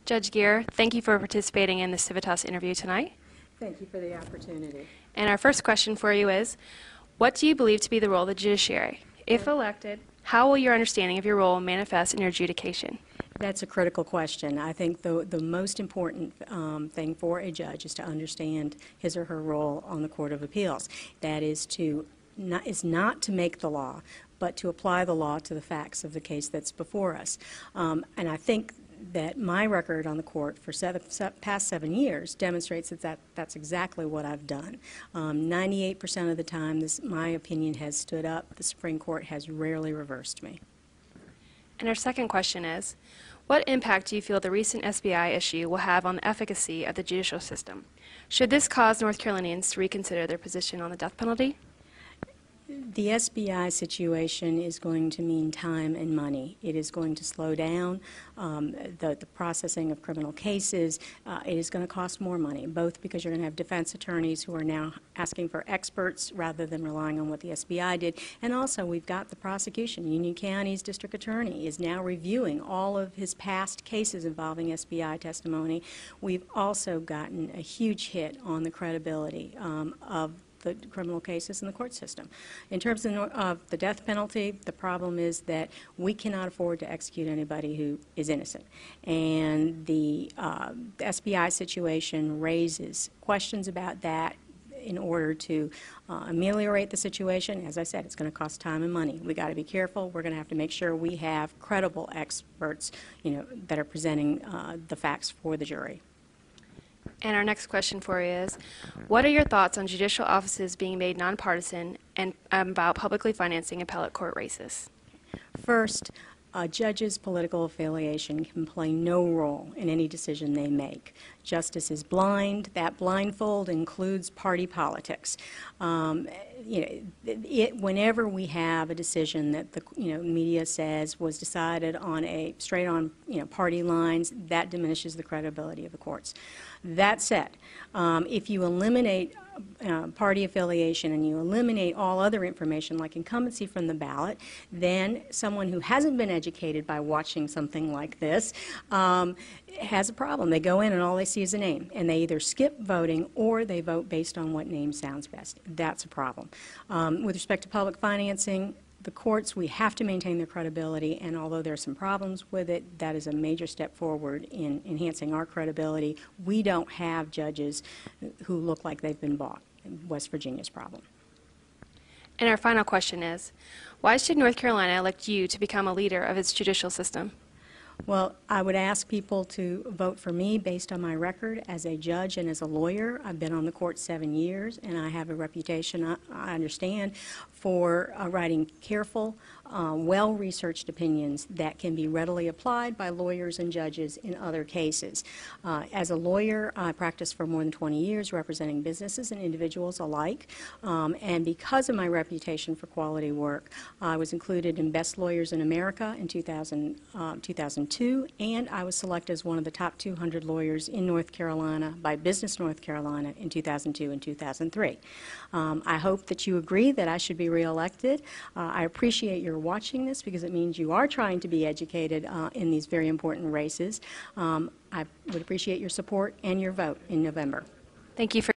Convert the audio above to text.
Judge Geer, thank you for participating in the Civitas interview tonight. Thank you for the opportunity. And our first question for you is, what do you believe to be the role of the judiciary? If elected, how will your understanding of your role manifest in your adjudication? That's a critical question. I think the most important thing for a judge is to understand his or her role on the Court of Appeals. That is not to make the law, but to apply the law to the facts of the case that's before us. And I think that my record on the court for past 7 years demonstrates that that's exactly what I've done. 98% of the time, my opinion has stood up. The Supreme Court has rarely reversed me. And our second question is, what impact do you feel the recent SBI issue will have on the efficacy of the judicial system? Should this cause North Carolinians to reconsider their position on the death penalty? The SBI situation is going to mean time and money. It is going to slow down the processing of criminal cases. It is going to cost more money, both because you're going to have defense attorneys who are now asking for experts rather than relying on what the SBI did. And also, we've got the prosecution. Union County's district attorney is now reviewing all of his past cases involving SBI testimony. We've also gotten a huge hit on the credibility of the criminal cases in the court system. In terms of the death penalty, the problem is that we cannot afford to execute anybody who is innocent. And the SBI situation raises questions about that. In order to ameliorate the situation, as I said, it's going to cost time and money. We've got to be careful. We're going to have to make sure we have credible experts, that are presenting the facts for the jury. And our next question for you is, what are your thoughts on judicial offices being made nonpartisan and about publicly financing appellate court races? First, a judge's political affiliation can play no role in any decision they make. Justice is blind. That blindfold includes party politics. Whenever we have a decision that the media says was decided on a straight-on party lines, that diminishes the credibility of the courts. That said, if you eliminate party affiliation and you eliminate all other information like incumbency from the ballot, then someone who hasn't been educated by watching something like this has a problem. They go in and all they see is a name, and they either skip voting or they vote based on what name sounds best. That's a problem. With respect to public financing, the courts, we have to maintain their credibility, and although there are some problems with it, that is a major step forward in enhancing our credibility. We don't have judges who look like they've been bought. West Virginia's problem. And our final question is, why should North Carolina elect you to become a leader of its judicial system? Well, I would ask people to vote for me based on my record as a judge and as a lawyer. I've been on the court 7 years, and I have a reputation, I understand, for writing careful, well-researched opinions that can be readily applied by lawyers and judges in other cases. As a lawyer, I practiced for more than 20 years representing businesses and individuals alike, and because of my reputation for quality work, I was included in Best Lawyers in America in 2002, and I was selected as one of the top 200 lawyers in North Carolina by Business North Carolina in 2002 and 2003. I hope that you agree that I should be reelected. I appreciate your watching this because it means you are trying to be educated in these very important races. I would appreciate your support and your vote in November. Thank you for